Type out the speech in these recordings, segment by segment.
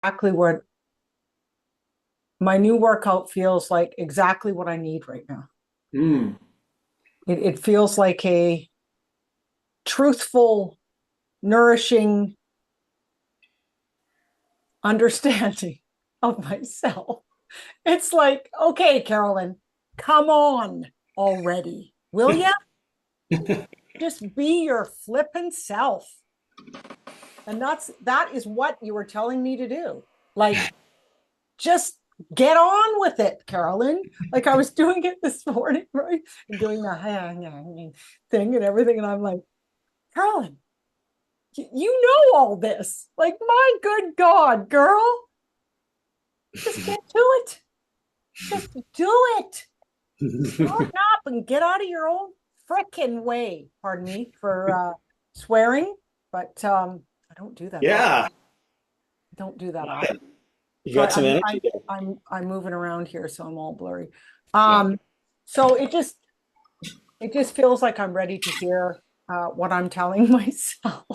exactly what my new workout feels like, exactly what I need right now. Mm. It feels like a truthful, nourishing understanding of myself. It's like, okay, Carolyn, come on already. Will ya? Just be your flippin' self. And that is what you were telling me to do. Like, just get on with it, Carolyn. Like I was doing it this morning, right? And doing the thing and everything. And I'm like, Carolyn, you know all this. Like, my good God, girl, just get to it. Just do it. Shut up and get out of your own frickin' way. Pardon me for swearing, but I don't do that often. Yeah. I don't do that often. You So got some energy there. I'm moving around here, so I'm all blurry. Yeah. So it just feels like I'm ready to hear what I'm telling myself.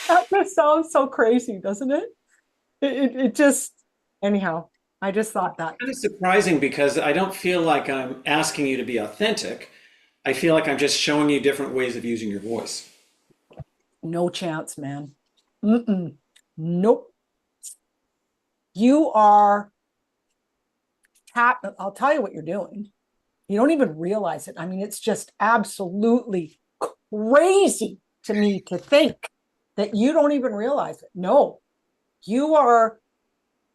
That just sounds so crazy, doesn't it? It just anyhow. I just thought that Kind of surprising because I don't feel like I'm asking you to be authentic. I feel like I'm just showing you different ways of using your voice. no chance, man. Mm-mm. Nope. You are tap. I'll tell you what you're doing. You don't even realize it. I mean, it's just absolutely crazy to me to think that you don't even realize it. No, you are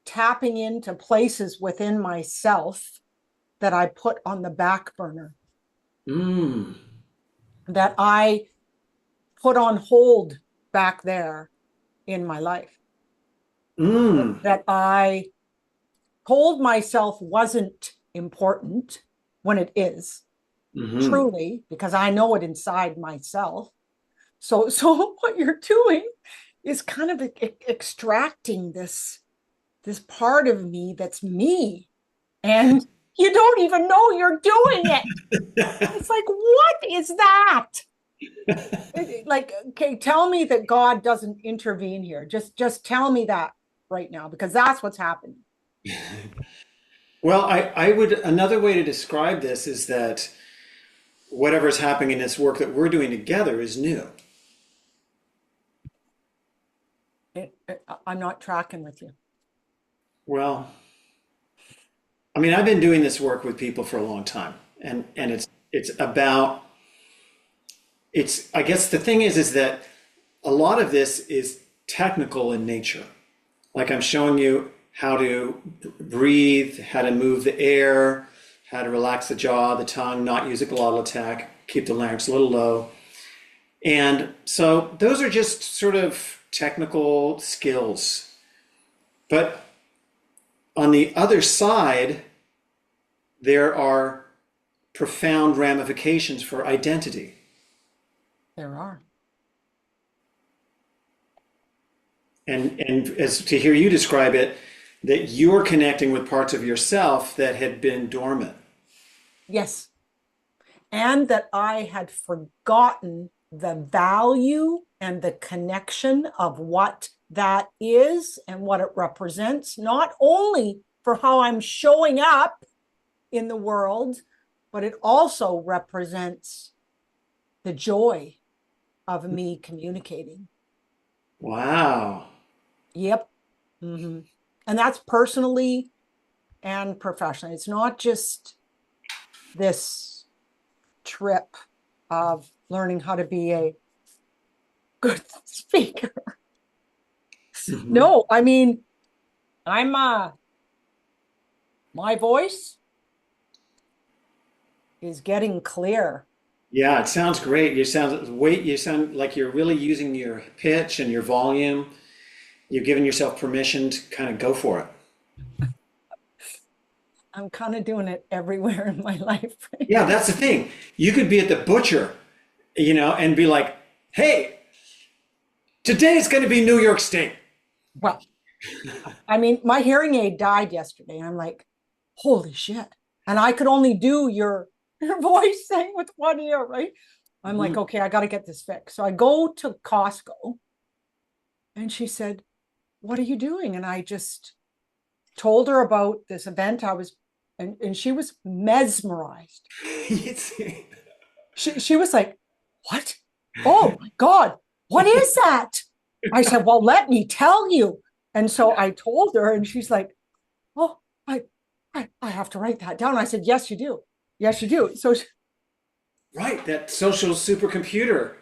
tapping into places within myself that I put on the back burner, Mm. that I put on hold back there in my life, Mm. that I told myself wasn't important when it is, Mm-hmm. truly, because I know it inside myself. So what you're doing is kind of extracting this part of me that's me, and you don't even know you're doing it. It's like, what is that? Like, okay, tell me that God doesn't intervene here. Just tell me that right now, because that's what's happening. Well, I would, another way to describe this is that whatever's happening in this work that we're doing together is new. I'm not tracking with you. Well, I mean, I've been doing this work with people for a long time, and it's about it's I guess the thing is that a lot of this is technical in nature. Like I'm showing you how to breathe, how to move the air, how to relax the jaw, the tongue, not use a glottal attack, keep the larynx a little low. And so those are just sort of technical skills. But on the other side, there are profound ramifications for identity. There are. And as to hear you describe it, that you're connecting with parts of yourself that had been dormant. Yes. And that I had forgotten the value and the connection of what that is and what it represents, not only for how I'm showing up in the world, but it also represents the joy of me communicating. Wow. Yep. Mm-hmm. And that's personally and professionally. It's not just this trip of learning how to be a good speaker. Mhm. No, I mean, I'm my voice is getting clear. Yeah, it sounds great. You sound like you're really using your pitch and your volume. You've given yourself permission to kind of go for it. I'm kind of doing it everywhere in my life right Yeah, now. that's the thing. You could be at the butcher, and be like, "Hey, today's going to be New York State." Well, I mean, my hearing aid died yesterday, and I'm like, holy shit. And I could only do your voice thing with one ear, right? I'm like, Mhm. okay, I got to get this fixed. So I go to Costco, and she said, what are you doing? And I just told her about this event I was, and she was mesmerized. It's- She was like, what? Oh my God, what is that? I said, well, let me tell you. And so I told her, and she's like, oh, I have to write that down. I said, yes, you do. Yes, you do. So right, that social supercomputer.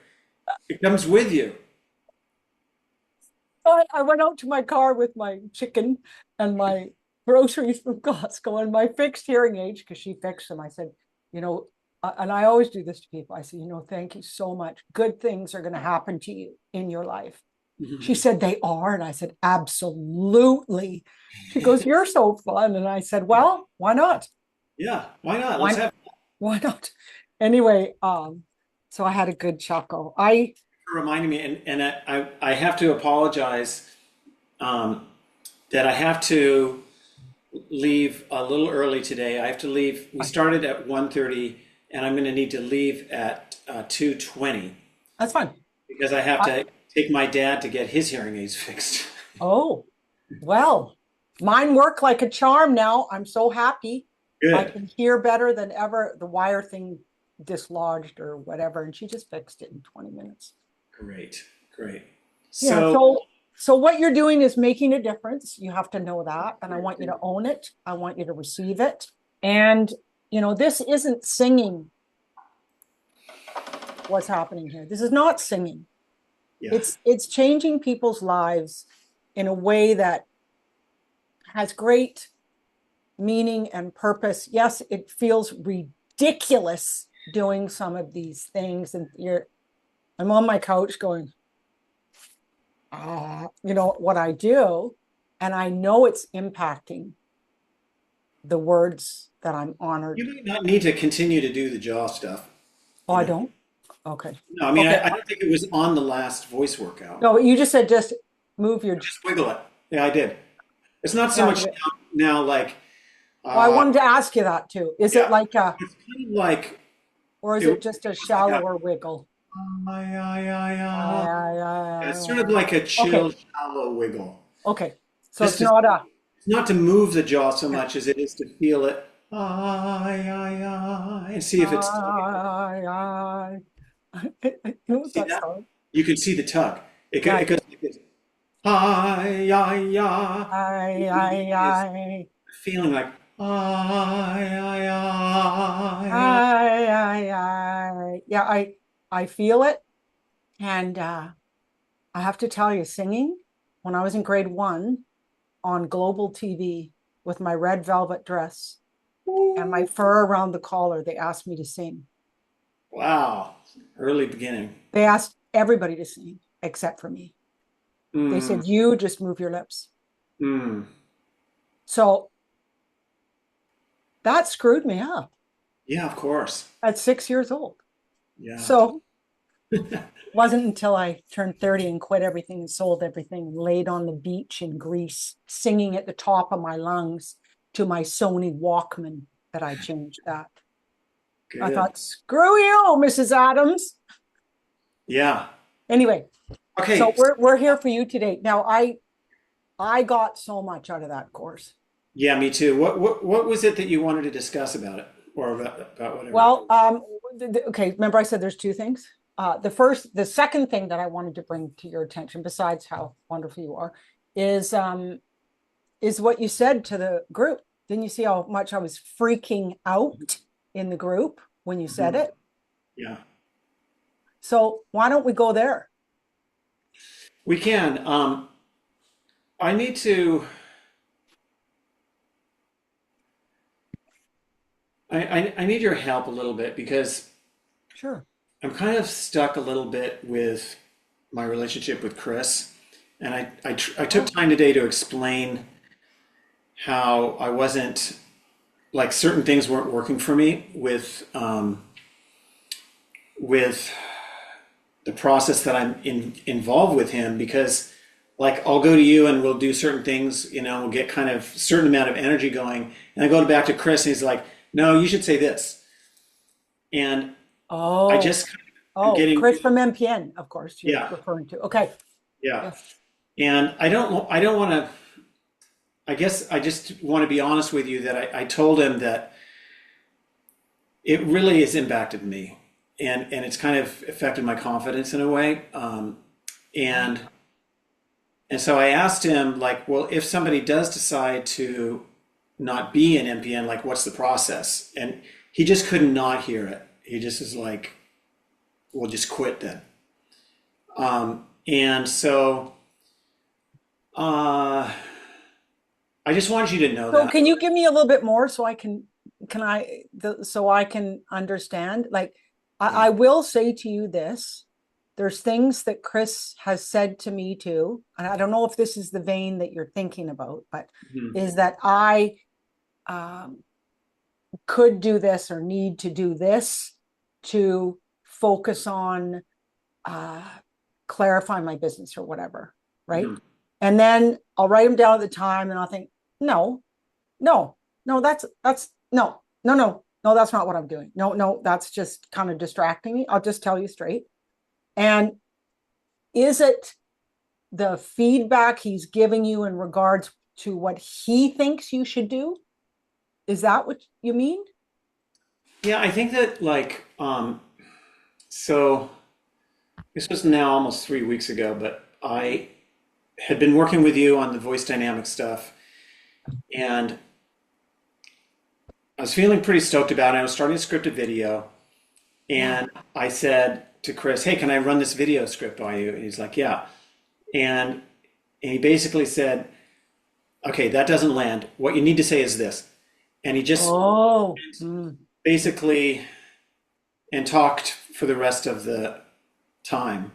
It comes with you. I went out to my car with my chicken and my groceries from Costco and my fixed hearing aids because she fixed them. I said, you know, and I always do this to people. I say, you know, thank you so much. Good things are going to happen to you in your life. She Mhm. said, they are. And I said, absolutely. She goes, you're so fun. And I said, well, why not? Yeah, why not? Let's Why, have why not? Anyway, so I had a good chuckle. I, reminding me, and I have to apologize um, that I have to leave a little early today. I have to leave. We started at 1:30, and I'm going to need to leave at 2:20 that's fine. because I have I, to take my dad to get his hearing aids fixed. oh, well, mine work like a charm now. I'm so happy. I Good. can hear better than ever. The wire thing dislodged or whatever, and she just fixed it in 20 minutes. Great. Great. Yeah, So, so what you're doing is making a difference. You have to know that, and I want you to own it. I want you to receive it. And you know, this isn't singing what's happening here. This is not singing. yeah. It's changing people's lives in a way that has great meaning and purpose. Yes, it feels ridiculous doing some of these things, and I'm on my couch going, you know what I do, and I know it's impacting the words that I'm honored. You might not need to continue to do the jaw stuff. Oh, You I know? don't. Okay. No, I mean, Okay. I don't think it was on the last voice workout. No, you just said just move your. Just wiggle it. Yeah, I did. It's not so Yeah. much now like, Well, I uh, wanted to ask you that too. Is it yeah, like a, it's kind of like, or is it it was just a like a, shallower wiggle? ay, ay, ay, I, ay. I, Yeah, it's I, sort of like a okay. chill, shallow wiggle. Okay. So Just it's to, not a. it's not to move the jaw so Okay. much as it is to feel it. Ay, ay, ay, and see if it's tugging. I, I know See that that? song. You can see the tug. Yeah, I It goes do. like this. Ay, ay, ay. It really is I, feeling like, ay, ay, ay, yeah, I feel it. And I have to tell you, singing when I was in grade one on Global TV with my red velvet dress and my ay. fur around the collar, they asked me to sing. Wow. Early beginning. They asked everybody to sing except for me. They Mm, said, you just move your lips. mm. So that screwed me up Yeah, of course. at 6 years old. Yeah. So wasn't until I turned 30 and quit everything and sold everything and laid on the beach in Greece, singing at the top of my lungs to my Sony Walkman that I changed that. I Good. thought, screw you, Mrs. Adams. Yeah. Anyway, so Okay. we're here for you today. Now I got so much out of that course. Yeah, me too. What was it that you wanted to discuss about it or about whatever? Well, okay, remember I said there's two things. The second thing that I wanted to bring to your attention, besides how wonderful you are, is what you said to the group. Didn't you see how much I was freaking out in the group when you said Mhm. it? Yeah. So why don't we go there? We can. I need to. I need your help a little bit because Sure. I'm kind of stuck a little bit with my relationship with Chris, and I took Oh, time today to explain how I wasn't like certain things weren't working for me with the process that involved with him because like I'll go to you and we'll do certain things, we'll get kind of certain amount of energy going, and I go back to Chris and he's like, no, you should say this, and I oh, just kind of am getting Chris from MPN, of course, you're yeah referring to. Okay. yeah. Yes. And I don't want to, I guess I just want to be honest with you that I told him that it really has impacted me, and it's kind of affected my confidence in a way. And and so I asked him, like, well, if somebody does decide to not be an MPN, like, what's the process? And he just could not hear it. He just is like, well, just quit then. And so uh, I just wanted you to know So that. can you give me a little bit more so so I can understand? Like, I will say to you this. There's things that Chris has said to me too, and I don't know if this is the vein that you're thinking about, but Mhm. is that I um, could do this or need to do this to focus on uh, clarify my business or whatever, right? Mhm. And then I'll write them down at the time, and I'll think, no, no, no, that's no, that's not what I'm doing. No, no, that's just kind of distracting me. I'll just tell you straight. And is it the feedback he's giving you in regards to what he thinks you should do? Is that what you mean? Yeah, I think that like so this was now almost 3 weeks ago, but I had been working with you on the voice dynamic stuff, and I was feeling pretty stoked about it. I was starting to script a video, Yeah. and I said to Chris, "Hey, can I run this video script by you?" And he's like, "Yeah." And he basically said, "Okay, that doesn't land. What you need to say is this." And he just Oh, basically and talked for the rest of the time.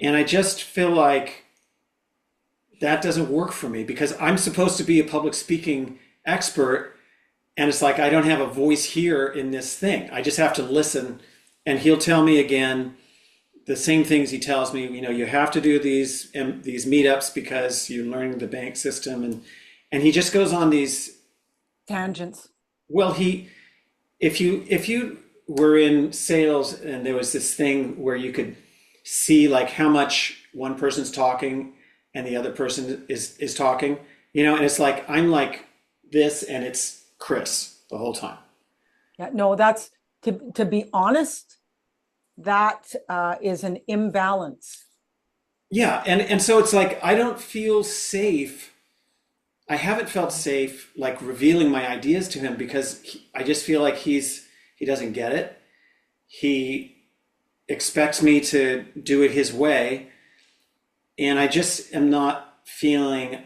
And I just feel like that doesn't work for me because I'm supposed to be a public speaking expert. And it's like I don't have a voice here in this thing. I just have to listen. And he'll tell me again the same things he tells me. You know, you have to do these meetups because you're learning the bank system, and he just goes on these. tangents. Well, he if you were in sales and there was this thing where you could see like how much one person's talking and the other person is talking, you know, and it's like I'm like this and it's Chris the whole time. Yeah, no, that's to be honest, that is an imbalance. Yeah, and so it's like I don't feel safe. I haven't felt safe like revealing my ideas to him because I just feel like he doesn't get it. He expects me to do it his way, and I just am not feeling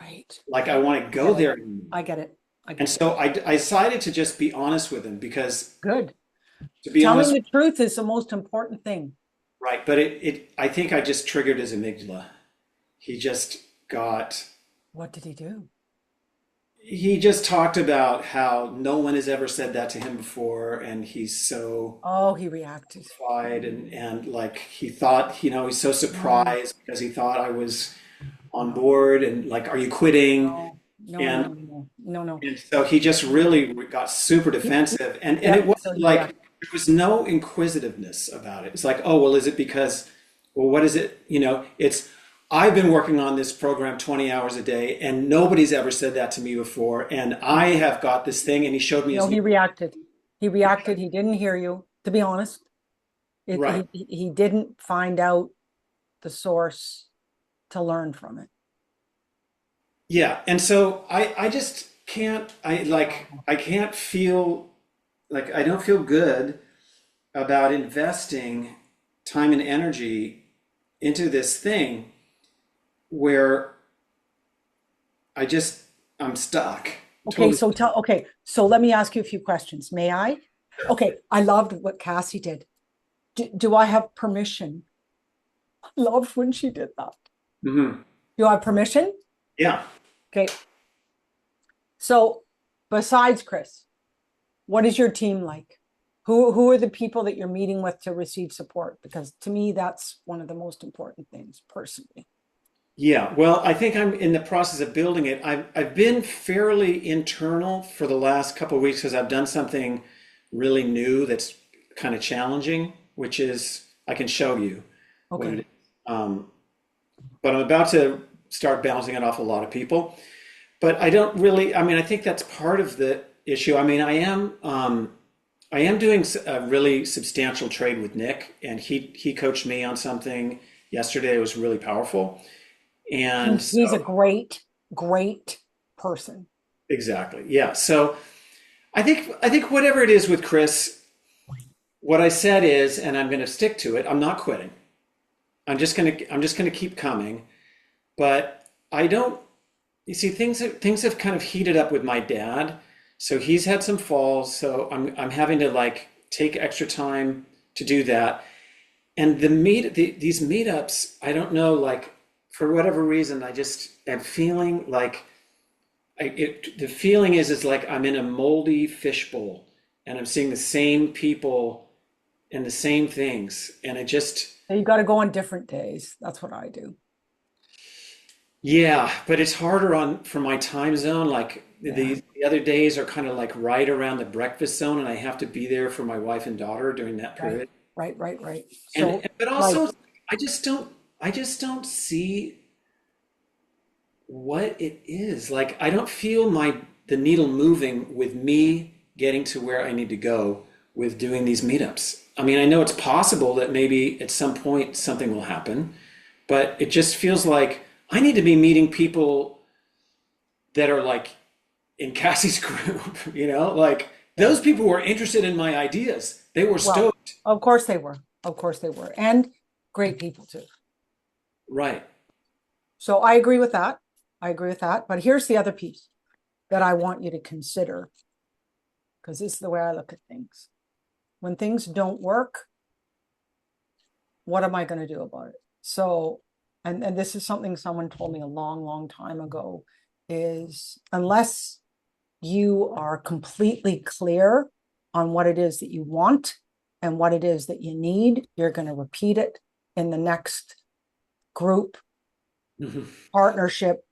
Right. like I want to go Get it. there anymore. I get it. I And get it. so I decided to just be honest with him because, Good. to be Telling honest, the truth is the most important thing. right, but I think I just triggered his amygdala. He just got, What did he do? he just talked about how no one has ever said that to him before, and he's so Oh, he reacted. horrified, and like he thought, you know, he's so No, surprised because he thought I was on board, and like, are you quitting? no, no, no, And no, no, no. And so he just really got super defensive. And it Yep. So wasn't he like, reacted. there was no inquisitiveness about it. It's like, oh, well, is it because, well, what is it? You know, it's, I've been working on this program 20 hours a day and nobody's ever said that to me before. And I have got this thing. And he showed me No, his new, he reacted. He reacted. He didn't hear you. To be honest, right. he didn't find out the source to learn from it. Yeah. And so I just can't, I can't feel like, I don't feel good about investing time and energy into this thing where I just I'm stuck. Okay, Totally. so let me ask you a few questions. May I? Okay, I loved what Cassie did. Do I have permission? I loved when she did that. Hmm. Do I have permission? Yeah. Okay. So besides Chris, what is your team like? Who are the people that you're meeting with to receive support? Because to me, that's one of the most important things personally. Yeah. Well, I think I'm in the process of building it. I've been fairly internal for the last couple of weeks because I've done something really new that's kind of challenging, which is I can show you what it Okay. is. Um, but I'm about to start bouncing it off a lot of people. But I don't really, I mean, I think that's part of the issue. I mean, I am doing a really substantial trade with Nick, and he coached me on something yesterday. It was really powerful. And He's a so, great, great person. exactly. Yeah. So I think whatever it is with Chris, what I said is, and I'm going to stick to it, I'm not quitting. I'm just going to keep coming, but I don't, you see, things have kind of heated up with my dad. So he's had some falls, so I'm having to like take extra time to do that. And these meetups, I don't know, like for whatever reason, I just am feeling like the feeling is like I'm in a moldy fishbowl and I'm seeing the same people and the same things. And I just, You got to go on different days. That's what I do. yeah, but it's harder on for my time zone. Like Yeah. the other days are kind of like right around the breakfast zone, and I have to be there for my wife and daughter during that Right. period. Right. Right. Right. And So, but like, also, I just don't see what it is. Like I don't feel the needle moving with me getting to where I need to go with doing these meetups. I mean, I know it's possible that maybe at some point something will happen, but it just feels like I need to be meeting people that are like in Cassie's group, you know, like yeah. those people were interested in my ideas. They were Well, stoked. of course they were. Of course they were. And great people too. Right. So I agree with that. I agree with that. But here's the other piece that I want you to consider, because this is the way I look at things. When things don't work, what am I going to do about it? So, and this is something someone told me a long, long time ago, is unless you are completely clear on what it is that you want and what it is that you need, you're going to repeat it in the next group, Mhm. partnership,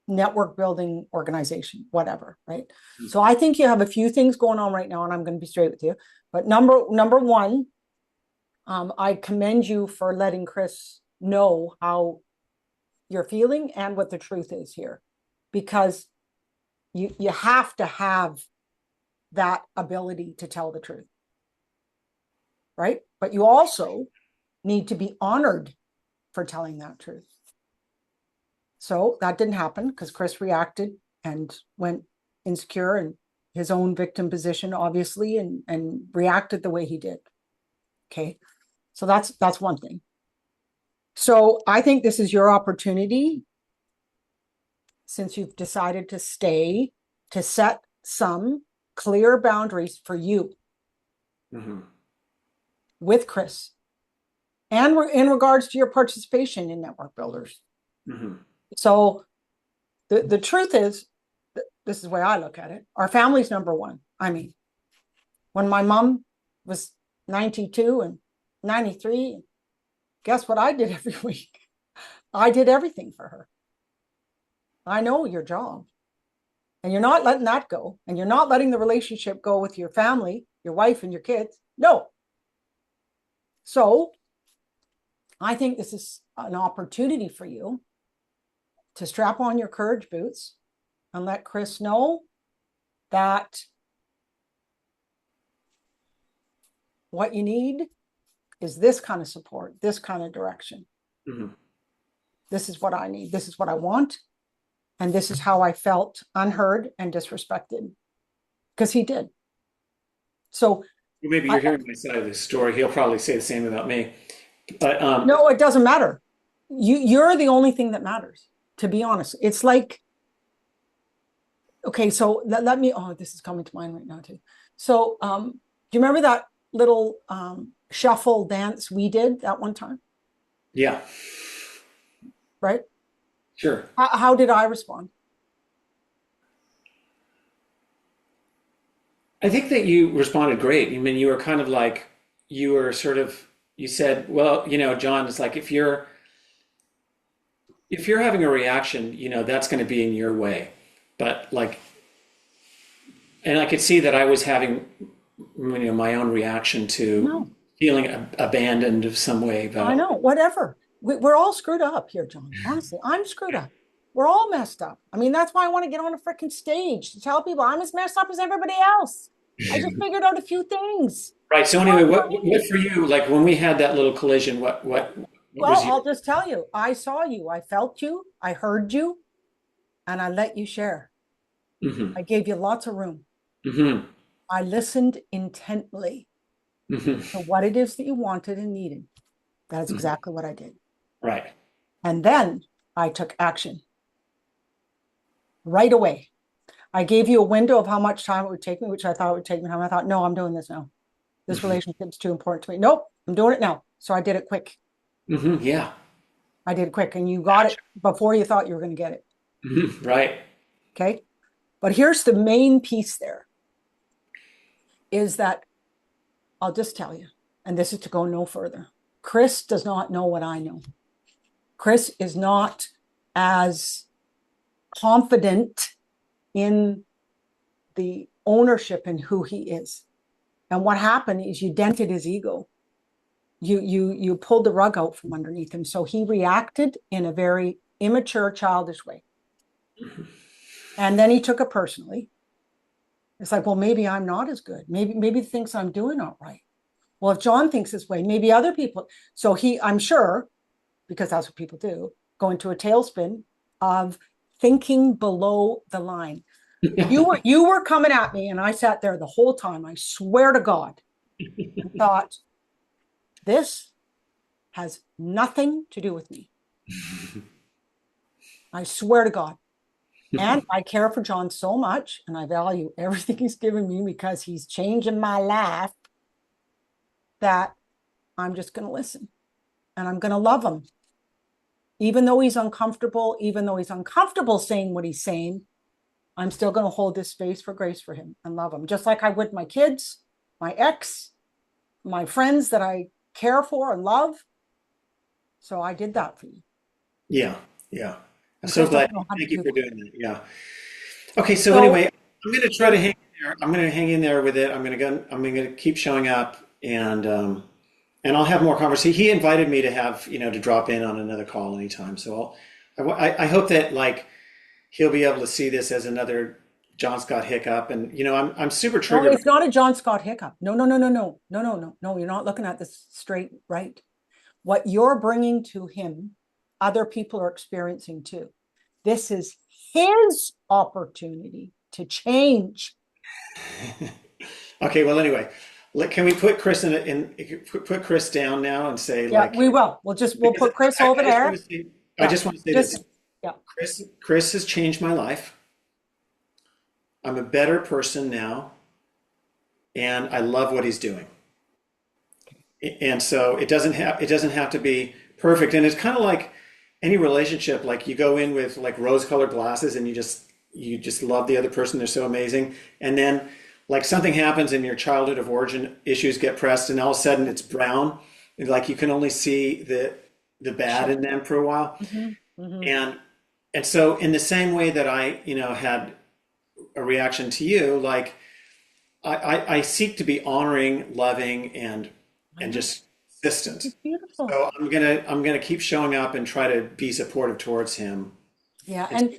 network building, organization, whatever, right? So I think you have a few things going on right now, and I'm going to be straight with you. But number one, I commend you for letting Chris know how you're feeling and what the truth is here, because you have to have that ability to tell the truth, right? But you also need to be honored for telling that truth. So that didn't happen because Chris reacted and went insecure and his own victim position, obviously, and reacted the way he did. Okay. So that's one thing. So I think this is your opportunity, since you've decided to stay, to set some clear boundaries for you Mhm. with Chris and in regards to your participation in Network Builders. Mhm. So the truth is, this is the way I look at it. Our family's number one. I mean, when my mom was 92 and 93, guess what I did every week? I did everything for her. I know your job, and you're not letting that go, and you're not letting the relationship go with your family, your wife and your kids. No. So I think this is an opportunity for you to strap on your courage boots and let Chris know that what you need is this kind of support, this kind of direction. Mhm. This is what I need. This is what I want. And this is how I felt unheard and disrespected, because he did. So Well, maybe I, you're hearing my side of the story. He'll probably say the same about me. But no, it doesn't matter. You're the only thing that matters, to be honest. It's like, okay, so let me, oh, this is coming to mind right now too. So do you remember that little shuffle dance we did that one time? yeah, Right? sure. How did I respond? I think that you responded great. I mean, you were kind of like you were sort of you said, well, you know, John, it's like if you're having a reaction, you know, that's going to be in your way. But like, and I could see that I was having, you know, my own reaction to No, feeling abandoned of some way I about, know, whatever. we're all screwed up here, John. Honestly, I'm screwed up. We're all messed up. I mean, that's why I want to get on a freaking stage to tell people I'm as messed up as everybody else. I just figured out a few things. Right. So Work anyway, for what me. for you? Like when we had that little collision, what Well, was you? I'll just tell you, I saw you, I felt you, I heard you, and I let you share. Hmm. I gave you lots of room. Hmm. I listened intently Hmm. to what it is that you wanted and needed. That is Hmm. exactly what I did. Right. And then I took action right away. I gave you a window of how much time it would take me, which I thought it would take me time. I thought, no, I'm doing this now. This Hmm. relationship's too important to me. Nope, I'm doing it now. So I did it quick. Hmm. Yeah. I did it quick, and you got it before you thought you were going to get it. Hmm. Right. Okay. But here's the main piece there is that I'll just tell you, and this is to go no further. Chris does not know what I know. Chris is not as confident in the ownership in who he is. And what happened is you dented his ego. You pulled the rug out from underneath him. So he reacted in a very immature, childish way. And then he took it personally. It's like, well, maybe I'm not as good. Maybe he thinks I'm doing all right. Well, if John thinks this way, maybe other people. So I'm sure, because that's what people do, go into a tailspin of thinking below the line. You were coming at me, and I sat there the whole time. I swear to God, and thought this has nothing to do with me. I swear to God. And I care for John so much, and I value everything he's given me because he's changing my life, that I'm just going to listen and I'm going to love him. Even though he's uncomfortable, even though he's uncomfortable saying what he's saying, I'm still going to hold this space for grace for him and love him, just like I would my kids, my ex, my friends that I care for and love. So I did that for you. Yeah. Yeah. I'm And so Chris glad. doesn't know how to Thank you do for that. doing that. Yeah. Okay. So So anyway, I'm going to try to hang in there. I'm going to hang in there with it. I'm going to keep showing up and I'll have more conversation. He invited me to have, to drop in on another call anytime. So I hope that like he'll be able to see this as another John Scott hiccup. And, I'm super no, triggered. it's not a John Scott hiccup. No, no, no, no, no, no, no, no, no. You're not looking at this straight right. What you're bringing to him, other people are experiencing too. This is his opportunity to change. Okay. Well, anyway, can we put Chris put Chris down now and say Yeah, like, we will. We'll because put Chris over I just want there. to say, I Yeah, just want to say just this. yeah. Chris has changed my life. I'm a better person now, and I love what he's doing. And so it doesn't have to be perfect. And it's kind of like any relationship. Like you go in with like rose-colored glasses, and you just love the other person. They're so amazing, and then like something happens, and your childhood of origin issues get pressed, and all of a sudden it's brown. And like you can only see the bad in Shit. them for a while. Mm-hmm. And and so in the same way that I had a reaction to you, like I seek to be honoring, loving, I and know. just consistent. It's beautiful. So I'm gonna keep showing up and try to be supportive towards him. Yeah, And and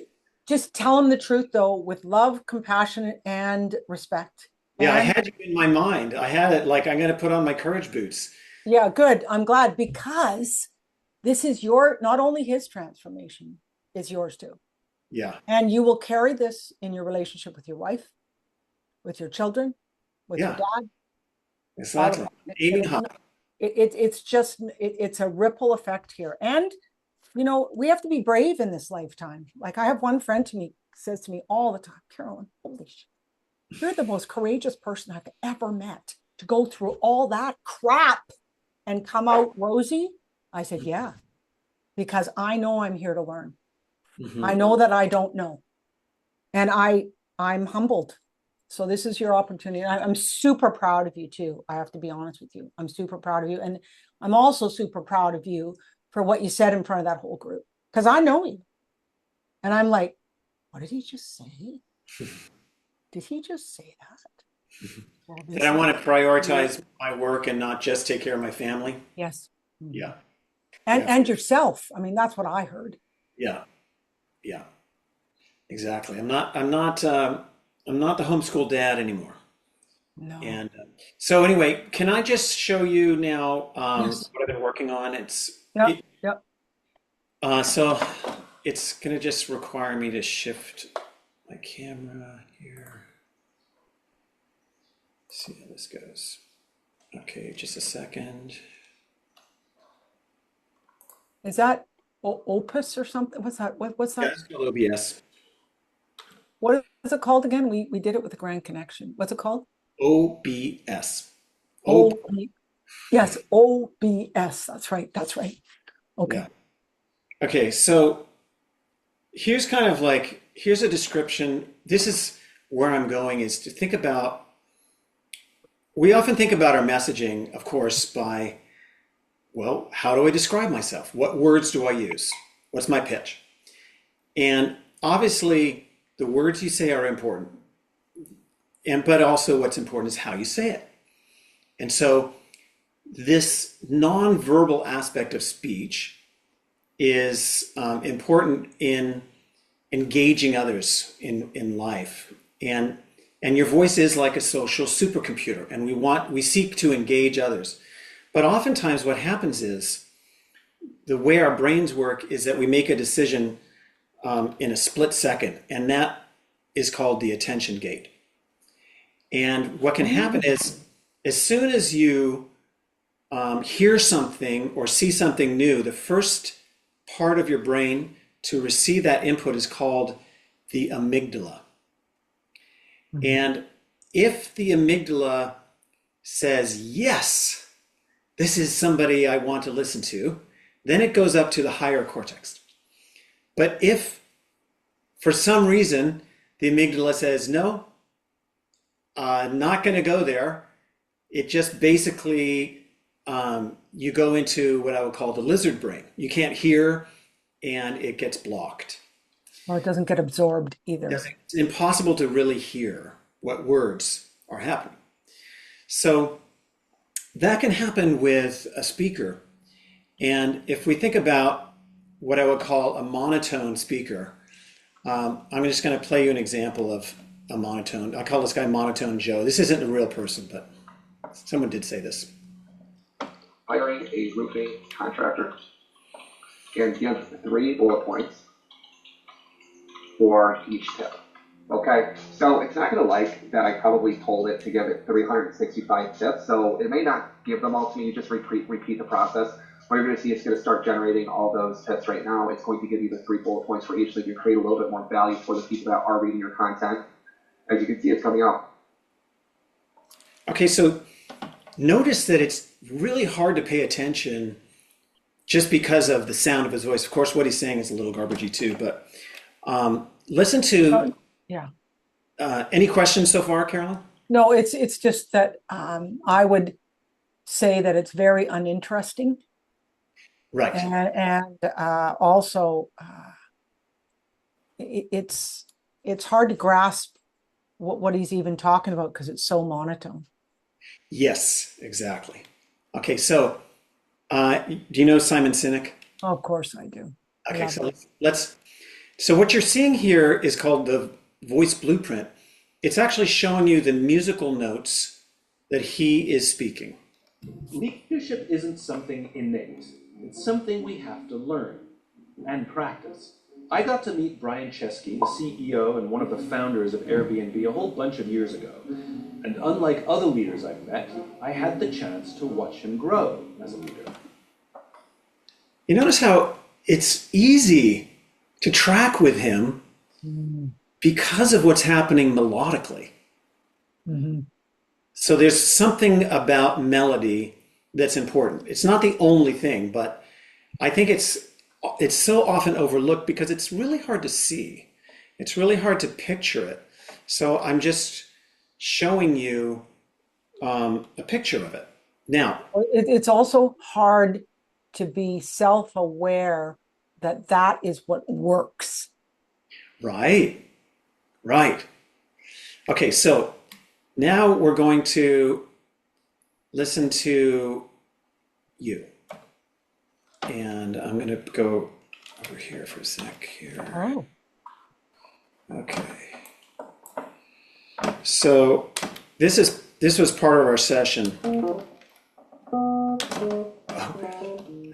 just tell him the truth though, with love, compassion, and respect. yeah, I And had you in my mind. I had it like I'm gonna put on my courage boots. yeah, good. I'm glad because this is not only his transformation, it's yours too. Yeah, And you will carry this in your relationship with your wife, with your children, with your yeah, dad, all of exactly. that. Aiming high. It's just it's a ripple effect here. And we have to be brave in this lifetime. Like I have one friend to me says to me all the time, Carolyn, holy shit, you're the most courageous person I've ever met to go through all that crap and come out rosy. I said, yeah, because I know I'm here to learn. I Hmm. know that I don't know. And I'm humbled. So this is your opportunity. I'm super proud of you too. I have to be honest with you. I'm super proud of you. And I'm also super proud of you for what you said in front of that whole group. Because I know you. And I'm like, what did he just say? Did he just say that? Well, That I this is want to prioritize my work and not just take care of my family. yes. Mhm. Yeah. Yeah. and yourself. I mean, that's what I heard. Yeah. Yeah. Exactly. I'm not the homeschool dad anymore. No. And so anyway, can I just show you now Yes. what I've been working on? Yep. Yep. So it's gonna just require me to shift my camera here. See how this goes. Okay, just a second. Is that Opus or something? What's that? What's Yeah, that? it's called OBS. What is it called again? We did it with the Grand Connection. What's it called? OBS. Oh, O yes, OBS. That's right. That's right. yeah. Okay. Okay, so here's kind of like, here's a description. This is where I'm going is to think about, we often think about our messaging, of course, by, well, how do I describe myself? What words do I use? What's my pitch? And obviously, the words you say are important. And but also what's important is how you say it. And so this nonverbal aspect of speech is important in engaging others in life. And your voice is like a social supercomputer, and we seek to engage others. But oftentimes what happens is the way our brains work is that we make a decision in a split second, and that is called the attention gate. And what can happen is as soon as you hear something or see something new, the first part of your brain to receive that input is called the amygdala. And if the amygdala says, yes, this is somebody I want to listen to, then it goes up to the higher cortex. But if for some reason the amygdala says, no, not going to go there, it just basically, you go into what I would call the lizard brain. You can't hear and it gets blocked. Or it doesn't get absorbed either. It's impossible to really hear what words are happening. So that can happen with a speaker. And if we think about what I would call a monotone speaker, I'm just going to play you an example of a monotone. I call this guy Monotone Joe. This isn't a real person, but someone did say this. Hiring a roofing contractor and give 3 bullet points for each tip. Okay, so it's not going to like that I probably told it to give it 365 tips, so it may not give them all to me. You just repeat the process. What you're going to see, it's going to start generating all those tips right now. It's going to give you the 3 bullet points for each, so you create a little bit more value for the people that are reading your content. As you can see, it's coming out. Okay, so notice that it's really hard to pay attention just because of the sound of his voice. Of course, what he's saying is a little garbagey too, but listen to, Yeah. any questions so far, Carolyn? No, it's just that I would say that it's very uninteresting, Right. and also it's hard to grasp what he's even talking about because it's so monotone. Yes, exactly. Okay, so do you know Simon Sinek? Oh, of course I do. I Okay, love so him. so what you're seeing here is called the voice blueprint. It's actually showing you the musical notes that he is speaking. Leadership isn't something innate. It's something we have to learn and practice. I got to meet Brian Chesky, the CEO and one of the founders of Airbnb, a whole bunch of years ago. And unlike other leaders I've met, I had the chance to watch him grow as a leader. You notice how it's easy to track with him because of what's happening melodically. Mm-hmm. So there's something about melody that's important. It's not the only thing, but I think it's so often overlooked because it's really hard to see. It's really hard to picture it. So I'm just showing you a picture of it. Now, It's also hard to be self-aware that that is what works. right, right. Okay, so now we're going to listen to you. And I'm going to go over here for a sec here. Oh, Okay. So this was part of our session. Oh,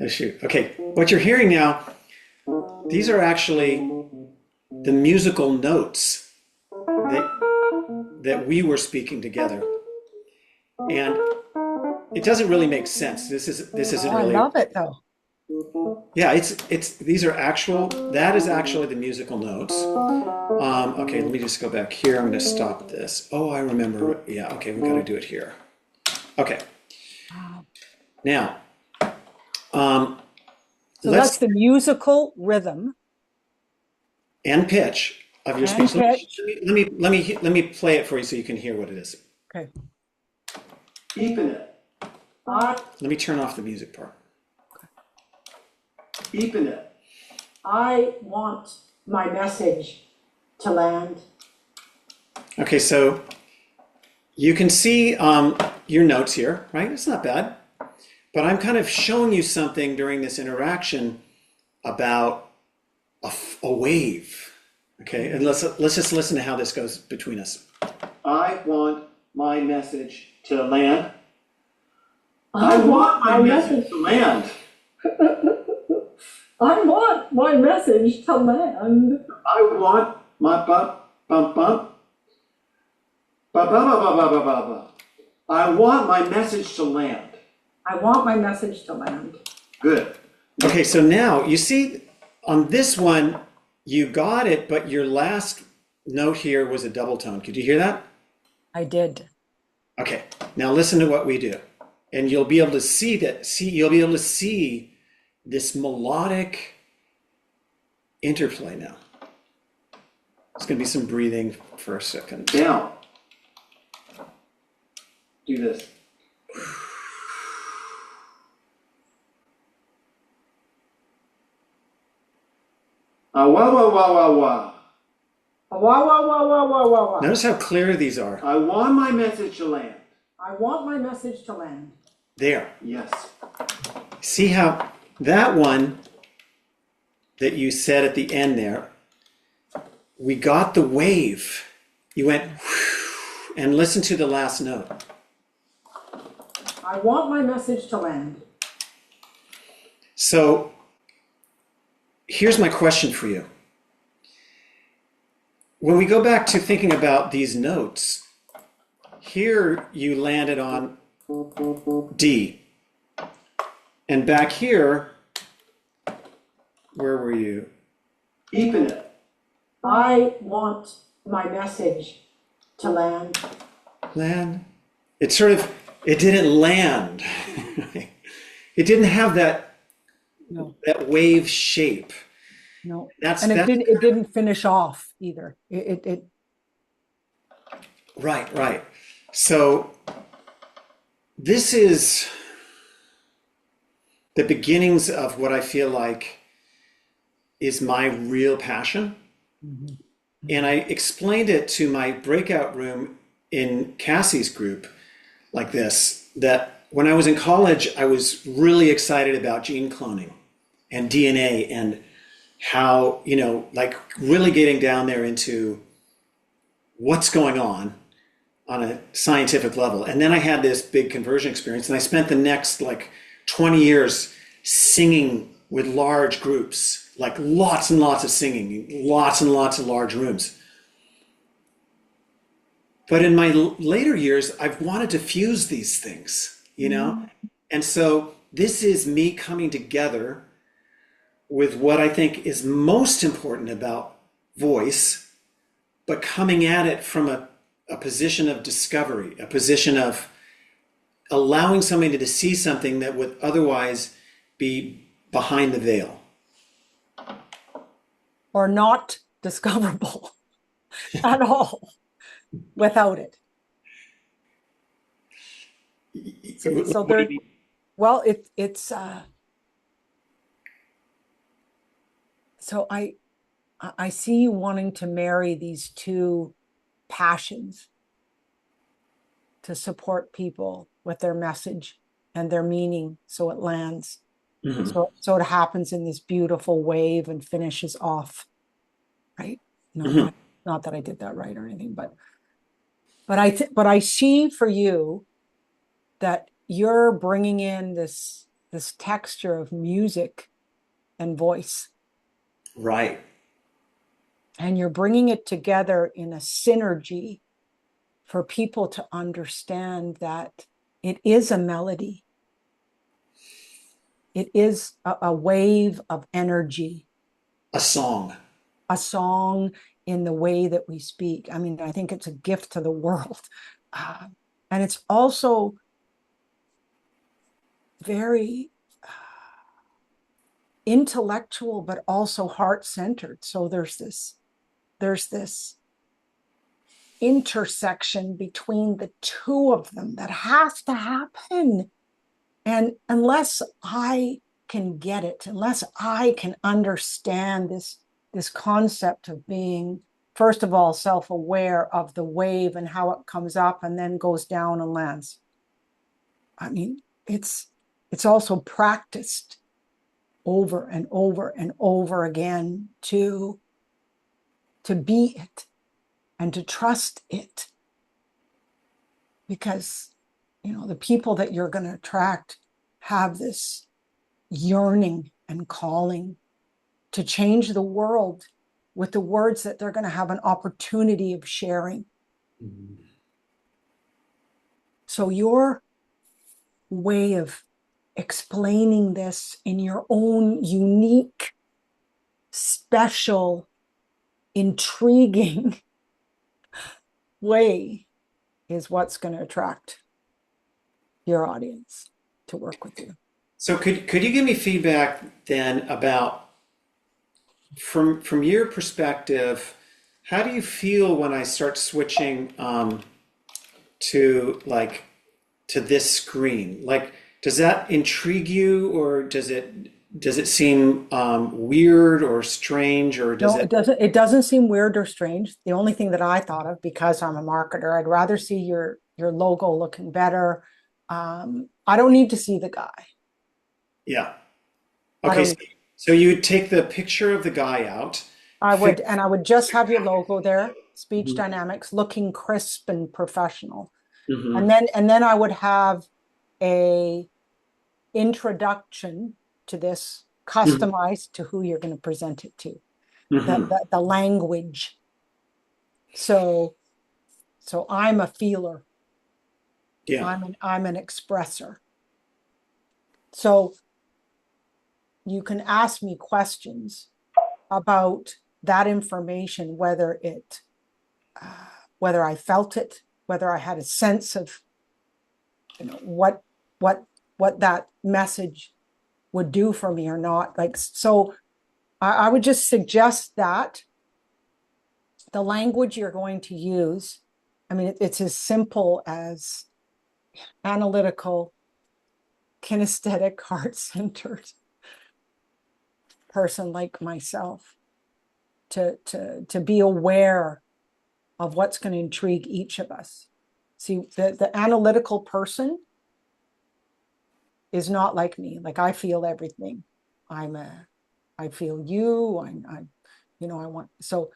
shoot. Okay. What you're hearing now, these are actually the musical notes that we were speaking together. And it doesn't really make sense. This isn't I really. love it though. Yeah, these are actual, that is actually the musical notes. Okay, let me just go back here. I'm going to stop this. Oh, I remember. Yeah, okay, we got to do it here. Okay. Now, So that's the musical rhythm. and pitch of your And speech. Let me play it for you so you can hear what it is. Okay. Keeping it. Let me turn off the music part. Keeping it. I want my message to land. Okay, so you can see your notes here, right? It's not bad. But I'm kind of showing you something during this interaction about a wave. Okay, and let's just listen to how this goes between us. I want my message to land. I want my message to land. I want my message to land. I want my bump. I want my message to land. I want my message to land. Good. Okay, so now you see on this one, you got it, but your last note here was a double tone. Could you hear that? I did. Okay, now listen to what we do. And you'll be able to see you'll be able to see this melodic interplay now. It's going to be some breathing for a second. Down. Do this. Wah, wah, wah, wah, wah. Wah, wah, wah, wah, wah, wah, wah. Notice how clear these are. I want my message to land. I want my message to land. There. Yes. See how that one that you said at the end there, we got the wave. You went and listen to the last note. I want my message to land. So here's my question for you. When we go back to thinking about these notes, here you landed on D. And back here, where were you? Keeping it. I want my message to land. Land. It didn't land. It didn't have that wave shape. No. It didn't finish off either. It Right. So this is the beginnings of what I feel like is my real passion. Mm-hmm. And I explained it to my breakout room in Cassie's group like this, that when I was in college, I was really excited about gene cloning and DNA and how, like really getting down there into what's going on a scientific level. And then I had this big conversion experience, and I spent the next 20 years singing with large groups, like lots and lots of singing, lots and lots of large rooms. But in my later years, I've wanted to fuse these things, And so this is me coming together with what I think is most important about voice, but coming at it from a position of discovery, a position of allowing somebody to see something that would otherwise be behind the veil. or not discoverable at all without it. So there, well, it's so I see you wanting to marry these two passions to support people with their message and their meaning so it lands. Mhm. So it happens in this beautiful wave and finishes off, right? Not Mhm. that not that I did that right or anything, but I see for you that you're bringing in this texture of music and voice, Right. and you're bringing it together in a synergy for people to understand that it is a melody. It is a wave of energy, A song. a song in the way that we speak. I mean, I think it's a gift to the world. Uh, and it's also very intellectual, but also heart centered. So there's this intersection between the two of them that has to happen. And unless I can get it, unless I can understand this concept of being, first of all, self-aware of the wave and how it comes up and then goes down and lands. I mean, it's also practiced over and over and over again to be it and to trust it, because the people that you're going to attract have this yearning and calling to change the world with the words that they're going to have an opportunity of sharing. Mhm. So your way of explaining this in your own unique, special, intriguing way is what's going to attract your audience to work with you. So could you give me feedback then about from your perspective, how do you feel when I start switching to to this screen? Like, does that intrigue you, or does it seem weird or strange, or does No, it? it doesn't seem weird or strange. The only thing that I thought of, because I'm a marketer, I'd rather see your logo looking better. I don't need to see the guy. Yeah. I Okay. don't So, need, so you would take the picture of the guy out. Fix, I would just have your logo there, speech dynamics, looking crisp and professional. hmm And then I would have a introduction to this, customized to who you're going to present it to, hmm the language. So I'm a feeler. Yeah. I'm an expressor. So you can ask me questions about that information, uh, whether I felt it, whether I had a sense of, what what what that message would do for me or not. Like, so I would just suggest that the language you're going to use, I mean, it's as simple as analytical, kinesthetic, heart-centered person like myself to be aware of what's going to intrigue each of us. See, the analytical person is not like me. Like, I feel everything. I feel you. I want, so,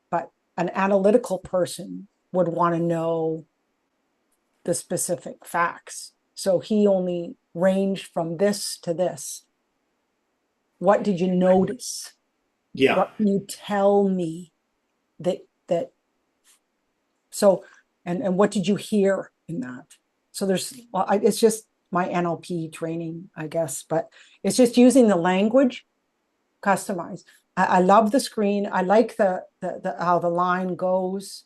but an analytical person would want to know the specific facts. So he only ranged from this to this. What did you notice? Yeah. What can you tell me that so and what did you hear in that? So it's just my NLP training, I guess, but it's just using the language customized. I love the screen. I like the how the line goes.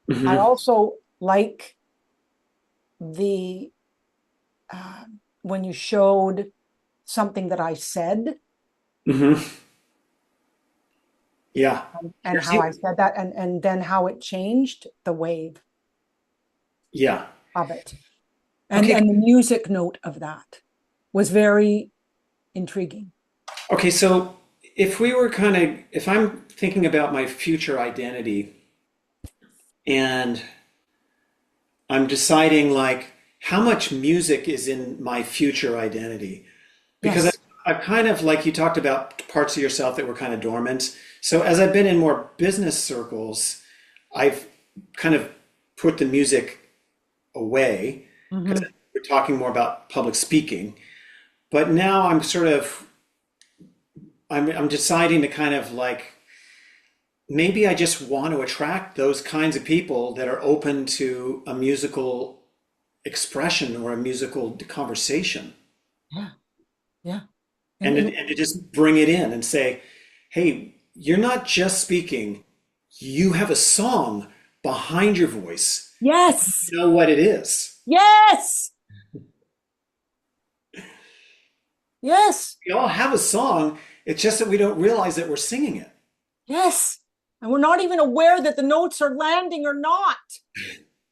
I hmm also like the when you showed something that I said hmm Yeah. and how I said that, and then how it changed the wave Yeah. of it. Okay. And the music note of that was very intriguing. Okay. So if I'm thinking about my future identity and I'm deciding like how much music is in my future identity, because Yes. I've kind of, like you talked about parts of yourself that were kind of dormant. So as I've been in more business circles, I've kind of put the music away because Mhm. we're talking more about public speaking. But now I'm deciding to kind of like maybe I just want to attract those kinds of people that are open to a musical expression or a musical conversation, Yeah, yeah. and to just bring it in and say, hey, you're not just speaking, you have a song behind your voice. Yes, You know what it is. yes, yes, We all have a song. It's just that we don't realize that we're singing it. yes. And we're not even aware that the notes are landing or not.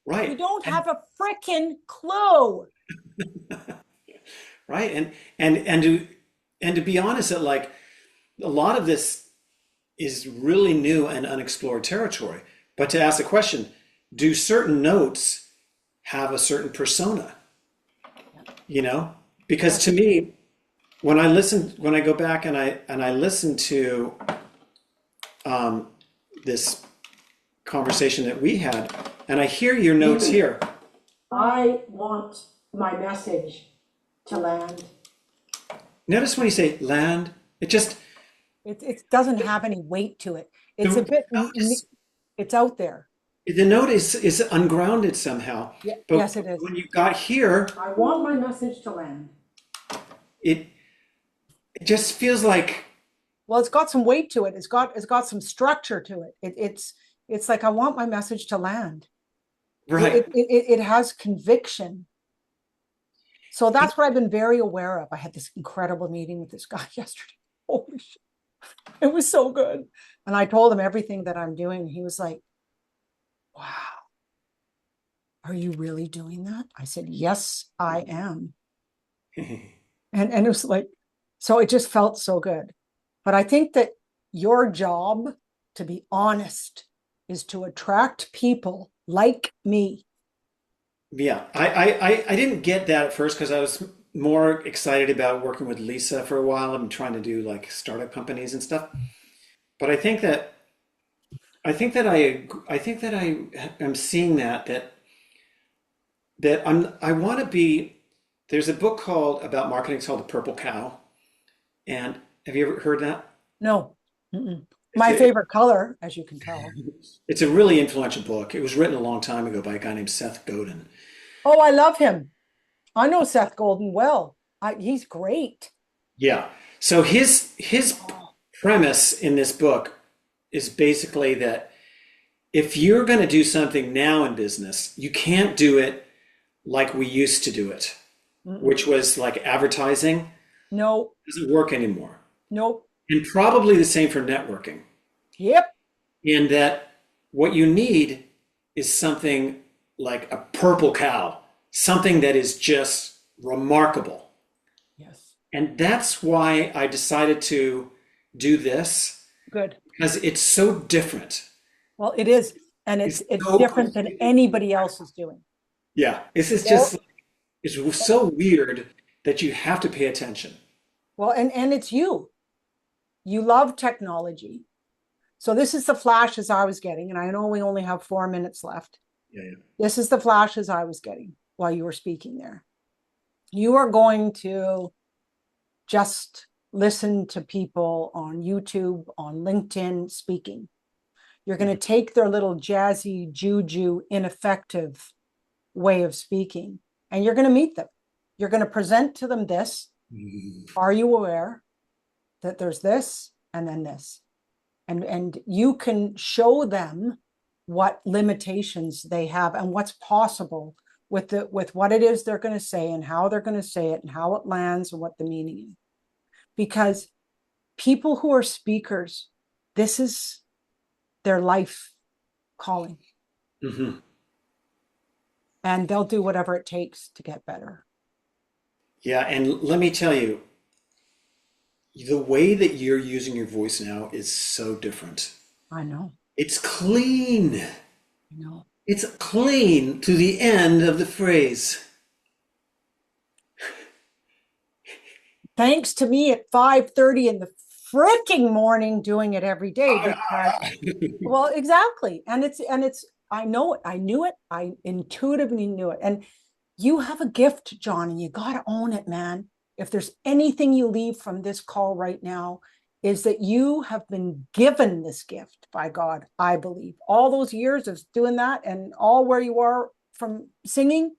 We Right. don't have a frickin' clue. Right. And to be honest, that like a lot of this is really new and unexplored territory. But to ask the question, do certain notes have a certain persona? You know? Because to me, when I go back and I listen to this conversation that we had, and I hear your notes here. I want my message to land. Notice when you say land, it just It doesn't have any weight to it. It's a the bit, note is, it's out there. the note is ungrounded somehow. Yeah, But yes, it is. when you got here, I want my message to land. it it just feels like Well, it's got some weight to it. It's got some structure to it. It's like I want my message to land. right. It has conviction. So that's what I've been very aware of. I had this incredible meeting with this guy yesterday. Holy shit. It was so good. And I told him everything that I'm doing. He was like, wow, are you really doing that? I said, yes, I am. And it was like, so it just felt so good. But I think that your job, to be honest, is to attract people like me. Yeah, I didn't get that at first because I was more excited about working with Lisa for a while and trying to do like startup companies and stuff. But I think that I am seeing that I want to be. There's a book called about marketing. It's called The Purple Cow, and have you ever heard that? No. Mm-mm. It's My a, favorite color, as you can tell. it's a really influential book. It was written a long time ago by a guy named Seth Godin. Oh, I love him. I know Seth Golden well. He's great. Yeah. So his premise in this book is basically that if you're going to do something now in business, you can't do it like we used to do it, Mm-mm. which was like advertising. No, It doesn't work anymore. nope. And probably the same for networking. Yep. In that what you need is something like a purple cow, something that is just remarkable. Yes. And that's why I decided to do this Good. because it's so different. Well, it is. And it's so different than completely- anybody else is doing. Yeah, this is just, it's so weird that you have to pay attention. Well, and it's you. You love technology. So this is the flashes I was getting, and I know we only have 4 minutes left. Yeah, This is the flashes I was getting while you were speaking there. You are going to just listen to people on YouTube, on LinkedIn speaking. You're going to take their little jazzy, juju, ineffective way of speaking, and you're going to meet them. You're going to present to them this. Are you aware that there's this and then this? And you can show them what limitations they have and what's possible with what it is they're going to say and how they're going to say it and how it lands and what the meaning is. Because people who are speakers, this is their life calling. Mhm. And they'll do whatever it takes to get better. Yeah, and let me tell you, the way that you're using your voice now is so different. I know. It's clean. I know. It's clean to the end of the phrase. thanks to me at 5:30 in the freaking morning doing it every day because, well, exactly. And it's I know it. I knew it. I intuitively knew it. And you have a gift, John, and you got to own it, man. If there's anything you leave from this call right now, is that you have been given this gift by God, I believe. All those years of doing that and all where you are from singing,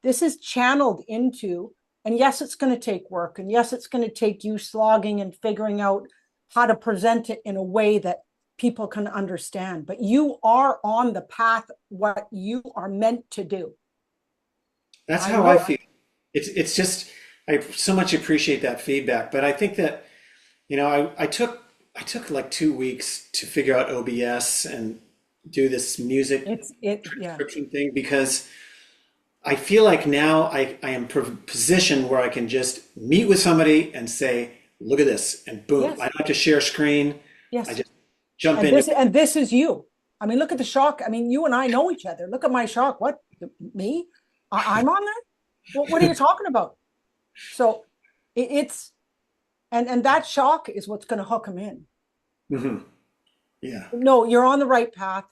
this is channeled into, and yes, it's going to take work. And yes, it's going to take you slogging and figuring out how to present it in a way that people can understand. But you are on the path, what you are meant to do. That's I how know. I feel. It's just I so much appreciate that feedback. But I think that, I took like 2 weeks to figure out OBS and do this music Yeah. transcription thing because I feel like now I am positioned where I can just meet with somebody and say, look at this, and boom. Yes. I don't have to share screen. I Yes. just jump And into this is you. I mean, look at the shock. I mean, you and I know each other. Look at my shock. What? Me? I'm on there? What are you talking about? So it's and that shock is what's going to hook him in. Mhm. Yeah. No, you're on the right path.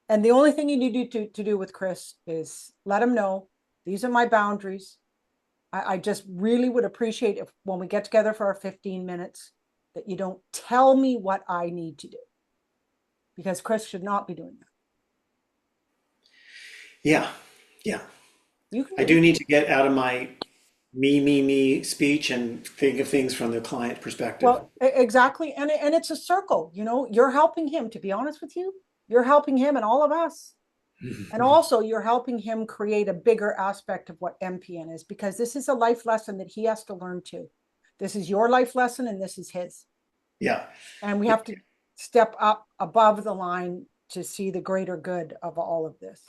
And the only thing you need to do with Chris is let him know these are my boundaries. I just really would appreciate if when we get together for our 15 minutes that you don't tell me what I need to do, because Chris should not be doing that. Yeah. Yeah. You can I do need to get out of my me speech and think of things from the client perspective. Well, exactly. And it's a circle, you're helping him, to be honest with you, you're helping him and all of us. And also you're helping him create a bigger aspect of what MPN is, because this is a life lesson that he has to learn too. This is your life lesson and this is his. Yeah. And we have to step up above the line to see the greater good of all of this.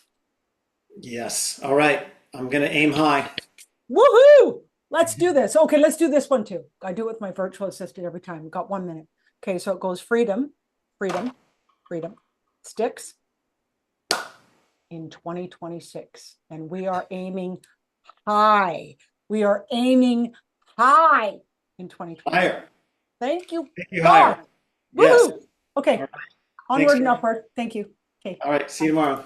Yes. All right. I'm going to aim high. Woohoo! Let's do this. Okay, let's do this one too. I do it with my virtual assistant every time. We've got 1 minute. Okay, so it goes freedom, freedom, freedom, sticks in 2026. And we are aiming high. We are aiming high in 2026. Higher. Thank you. Thank you, higher. Woohoo! Yes. Okay, All right. onward Thanks, and Karen. upward. Thank you. Okay. All right. See you tomorrow.